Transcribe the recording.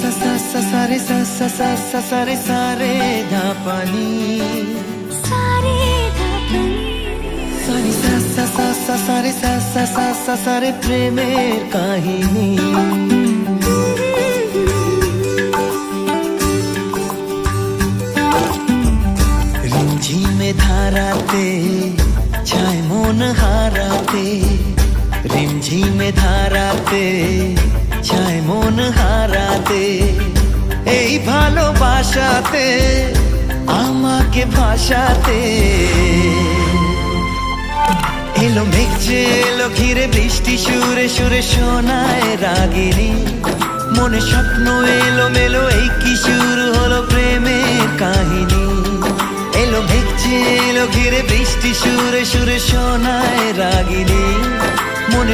সারে সারে ধাপানি সারে প্রেমের কাহিনী। রিমঝিমে ধারাতে ছায় মন হারাতে, রিমঝিমে ধারাতে ছায় মন হারাতে, এই ভালোবাসাতে আমাকে ভাসাতে। এলো মেঘ যে এলো ঘিরে বৃষ্টি সুরে সুরে শোনায় রাগিনী, মনে স্বপ্ন এলো মেলো এই কি শুরু হলো প্রেমের কাহিনী। এলো মেঘ যে এলো ঘিরে বৃষ্টি সুরে সুরে শোনায় রাগিনী, মনে